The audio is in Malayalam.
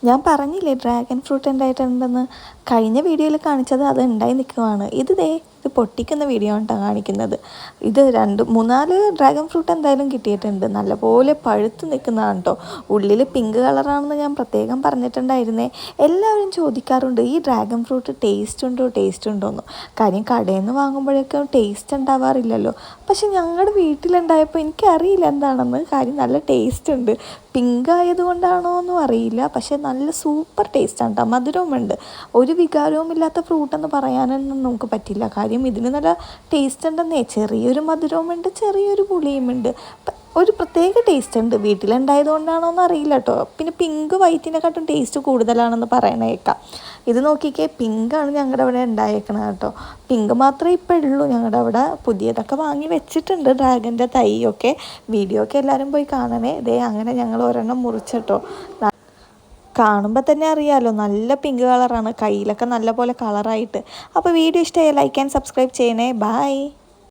ഞാൻ പറഞ്ഞില്ലേ ഡ്രാഗൺ ഫ്രൂട്ട് ഉണ്ടായിട്ടുണ്ടെന്ന്. കഴിഞ്ഞ വീഡിയോയിൽ കാണിച്ചത് അത് ഉണ്ടായി നിൽക്കുവാണ്. ഇത് പൊട്ടിക്കുന്ന വീഡിയോ ആണ് കാണിക്കുന്നത്. ഇത് 2-3-4 ഡ്രാഗൺ ഫ്രൂട്ട് എന്തായാലും കിട്ടിയിട്ടുണ്ട്. നല്ലപോലെ പഴുത്ത് നിൽക്കുന്നതാണ് കേട്ടോ. ഉള്ളിൽ പിങ്ക് കളറാണെന്ന് ഞാൻ പ്രത്യേകം പറഞ്ഞിട്ടുണ്ടായിരുന്നേ. എല്ലാവരും ചോദിക്കാറുണ്ട് ഈ ഡ്രാഗൺ ഫ്രൂട്ട് ടേസ്റ്റ് ഉണ്ടോയെന്ന്. കാര്യം കടയിൽ നിന്ന് വാങ്ങുമ്പോഴേക്കും ടേസ്റ്റ് ഉണ്ടാവാറില്ലല്ലോ. പക്ഷെ ഞങ്ങളുടെ വീട്ടിലുണ്ടായപ്പോൾ എനിക്കറിയില്ല എന്താണെന്ന്. കാര്യം നല്ല ടേസ്റ്റ് ഉണ്ട്. പിങ്ക് ആയതുകൊണ്ടാണോ എന്നും അറിയില്ല. പക്ഷെ നല്ല സൂപ്പർ ടേസ്റ്റാണ് കേട്ടോ. മധുരവുമുണ്ട്. ഒരു വികാരവും ഇല്ലാത്ത ഫ്രൂട്ടെന്ന് പറയാനൊന്നും നമുക്ക് പറ്റില്ല. കാര്യം ഇതിന് നല്ല ടേസ്റ്റ് ഉണ്ടെന്നേ. ചെറിയൊരു മധുരവുമുണ്ട്, ചെറിയൊരു പുളിയുമുണ്ട്. ഒരു പ്രത്യേക ടേസ്റ്റ് ഉണ്ട്. വീട്ടിലുണ്ടായതുകൊണ്ടാണോ എന്ന് അറിയില്ല കേട്ടോ. പിന്നെ പിങ്ക് വൈറ്റിനെക്കാട്ടും ടേസ്റ്റ് കൂടുതലാണെന്ന് പറയണേക്കാം. ഇത് നോക്കിക്കേ, പിങ്കാണ് ഞങ്ങളുടെ അവിടെ ഉണ്ടായേക്കണത് കേട്ടോ. പിങ്ക് മാത്രമേ ഇപ്പോൾ ഉള്ളൂ ഞങ്ങളുടെ അവിടെ. പുതിയതൊക്കെ വാങ്ങി വെച്ചിട്ടുണ്ട് ഡ്രാഗൻ്റെ തൈയൊക്കെ. വീഡിയോ ഒക്കെ എല്ലാവരും പോയി കാണണേ. അങ്ങനെ ഞങ്ങൾ ഒരെണ്ണം മുറിച്ചിട്ടോ. കാണുമ്പോൾ തന്നെ അറിയാമല്ലോ, നല്ല പിങ്ക് കളറാണ്. കയ്യിലൊക്കെ നല്ല പോലെ കളറായിട്ട്. അപ്പോൾ വീഡിയോ ഇഷ്ടമായി ലൈക്ക് ആൻഡ് സബ്സ്ക്രൈബ് ചെയ്യണേ. ബൈ.